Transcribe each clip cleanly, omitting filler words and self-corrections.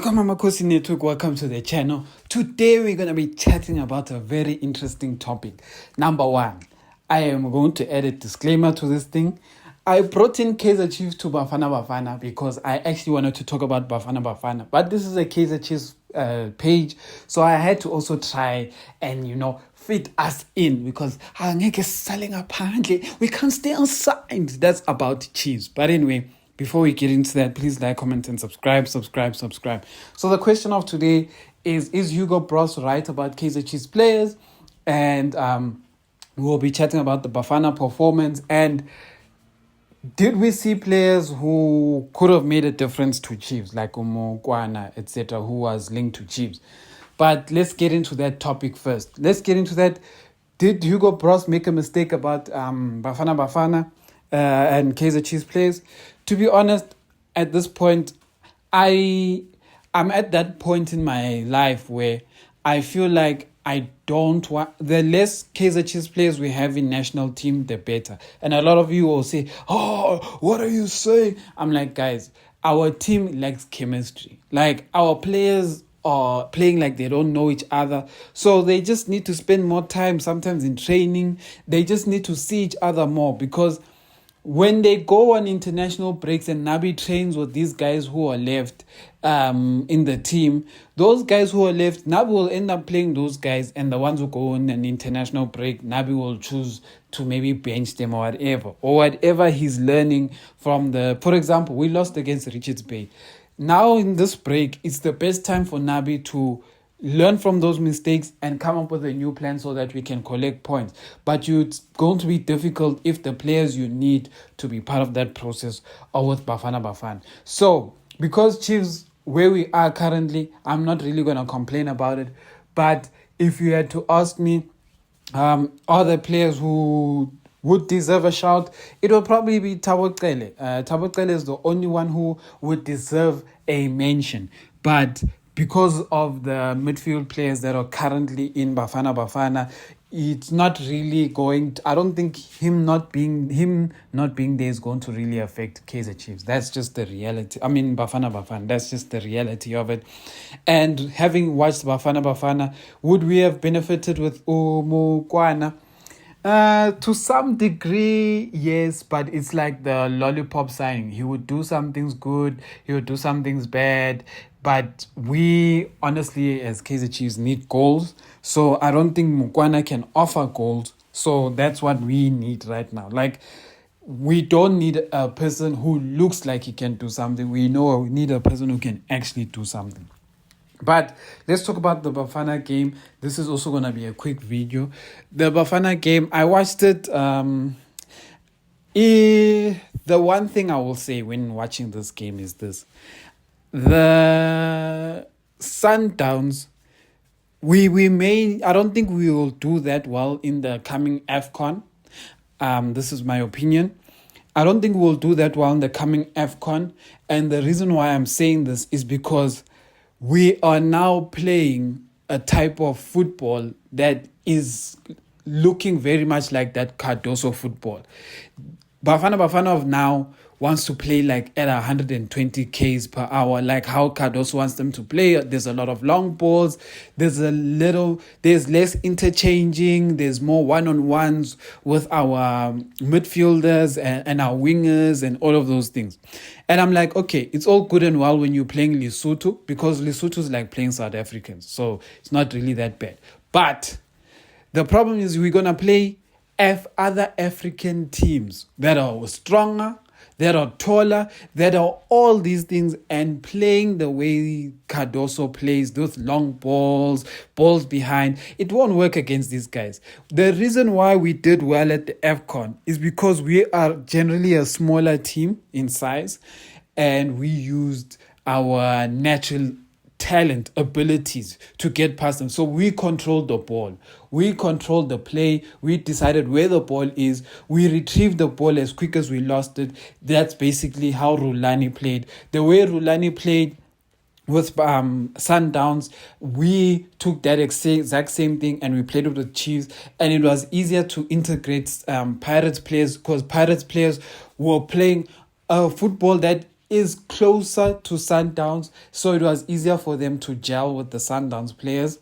Welcome, Amakhosi Network. Welcome to the channel. Today we're going to be chatting about a very interesting topic. Number one, I am going to add a disclaimer to this thing. I brought in Kaizer Chiefs to Bafana Bafana because I actually wanted to talk about Bafana Bafana. But this is a Kaizer Chiefs page, so I had to also try and, fit us in because we can't stay outside. That's about Chiefs. But anyway, before we get into that, please like, comment, and subscribe. So the question of today is Hugo Bross right about Kaizer Chiefs players? And we'll be chatting about the Bafana performance. And did we see players who could have made a difference to Chiefs, like Kwana, etc., who was linked to Chiefs? But let's get into that topic first. Let's get into that. Did Hugo Bross make a mistake about Bafana Bafana and Kaizer Chiefs players? To be honest, at this point, I'm at that point in my life where I feel like I don't want... The less Kaizer Chiefs players we have in national team, the better. And a lot of you will say, oh, what are you saying? I'm like, guys, our team lacks chemistry. Like, our players are playing like they don't know each other. So they just need to spend more time sometimes in training. They just need to see each other more because when they go on international breaks and Nabi trains with these guys who are left in the team, those guys who are left, Nabi will end up playing those guys, and the ones who go on an international break, Nabi will choose to maybe bench them or whatever he's learning from for example, we lost against Richards Bay. Now in this break, it's the best time for Nabi to learn from those mistakes and come up with a new plan so that we can collect points. But it's going to be difficult if the players you need to be part of that process are with Bafana Bafana. So, because Chiefs, where we are currently, I'm not really going to complain about it. But if you had to ask me, other players who would deserve a shout, it will probably be Thabo Cele. Thabo Cele is the only one who would deserve a mention. But because of the midfield players that are currently in Bafana Bafana, it's not really going to, I don't think him not being there is going to really affect Kaizer Chiefs. That's just the reality. Bafana Bafana, that's just the reality of it. And having watched Bafana Bafana, would we have benefited with Kwana? To some degree, yes, but it's like the lollipop signing. He would do some things good, he would do some things bad, but we honestly, as Kaizer Chiefs, need goals. So I don't think Mukwana can offer goals. So that's what we need right now. Like, we don't need a person who looks like he can do something. We need a person who can actually do something. But let's talk about the Bafana game. This is also going to be a quick video. The Bafana game, I watched it. The one thing I will say when watching this game is this. The Sundowns, I don't think we will do that well in the coming AFCON. This is my opinion. I don't think we'll do that well in the coming AFCON. And the reason why I'm saying this is because we are now playing a type of football that is looking very much like that Cardoso football. Bafana Bafana of now wants to play like at 120 k's per hour, like how Cardoso wants them to play. There's a lot of long balls. There's less interchanging. There's more one-on-ones with our midfielders and our wingers and all of those things. And I'm like, okay, it's all good and well when you're playing Lesotho, because Lesotho is like playing South Africans. So it's not really that bad. But the problem is we're going to play other African teams that are stronger, that are taller, that are all these things, and playing the way Cardoso plays, those long balls behind, it won't work against these guys. The reason why we did well at the AFCON is because we are generally a smaller team in size, and we used our natural talent, abilities to get past them. So we controlled the ball. We controlled the play. We decided where the ball is. We retrieved the ball as quick as we lost it. That's basically how Rulani played. The way Rulani played with Sundowns, we took that exact same thing and we played it with Chiefs, and it was easier to integrate Pirates players because Pirates players were playing a football that is closer to Sundowns, so it was easier for them to gel with the Sundowns players.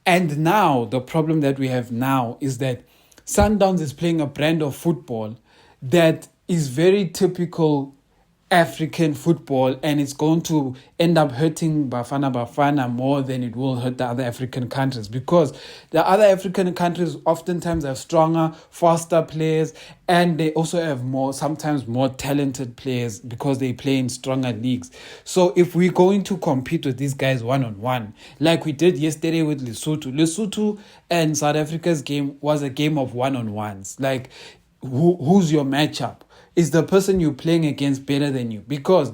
And now, the problem that we have now is that Sundowns is playing a brand of football that is very typical African football, and it's going to end up hurting Bafana Bafana more than it will hurt the other African countries, because the other African countries oftentimes have stronger, faster players, and they also have sometimes more talented players because they play in stronger leagues. So if we're going to compete with these guys one-on-one, like we did yesterday with Lesotho and South Africa's game was a game of one-on-ones. Like, who's your matchup? Is the person you're playing against better than you? Because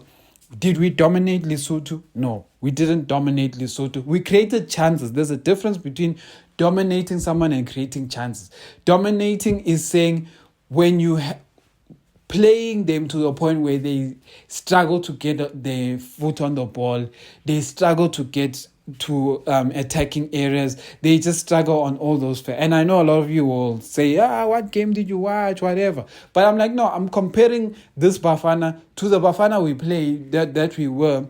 did we dominate Lesotho? No, we didn't dominate Lesotho. We created chances. There's a difference between dominating someone and creating chances. Dominating is saying when you playing them to the point where they struggle to get their foot on the ball, they struggle to get to attacking areas, they just struggle on all those. And I know a lot of you will say, what game did you watch, whatever, but I'm like, no, I'm comparing this Bafana to the Bafana we played that we were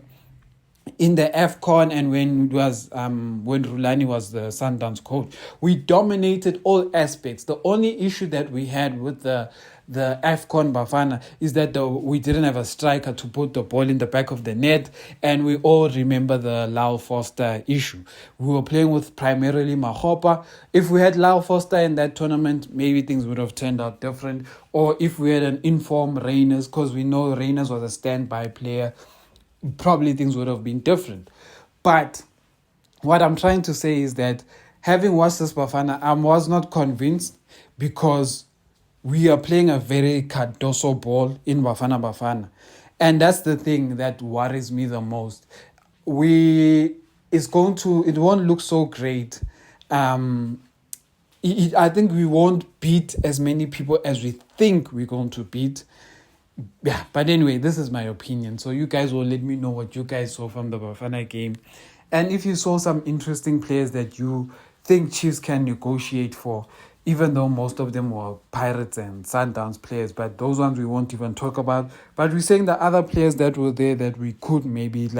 in the AFCON, and when it was when Rulani was the Sundowns coach. We dominated all aspects. The only issue that we had with the AFCON Bafana is that we didn't have a striker to put the ball in the back of the net, and we all remember the Lau Foster issue. We were playing with primarily Mahopa. If we had Lau Foster in that tournament, maybe things would have turned out different. Or if we had an informed Reyners, because we know Reyners was a standby player, probably things would have been different. But what I'm trying to say is that having watched this Bafana, I was not convinced, because we are playing a very Cardoso ball in Bafana Bafana. And that's the thing that worries me the most. It won't look so great. I think we won't beat as many people as we think we're going to beat. Yeah, but anyway, this is my opinion. So you guys will let me know what you guys saw from the Bafana game. And if you saw some interesting players that you think Chiefs can negotiate for, even though most of them were Pirates and Sundowns players, but those ones we won't even talk about. But we're saying the other players that were there that we could maybe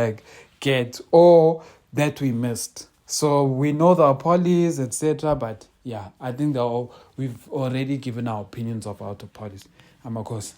get, or that we missed. So we know the apologies, etc. But yeah, I think we've already given our opinions of our apologies. Amakhosi.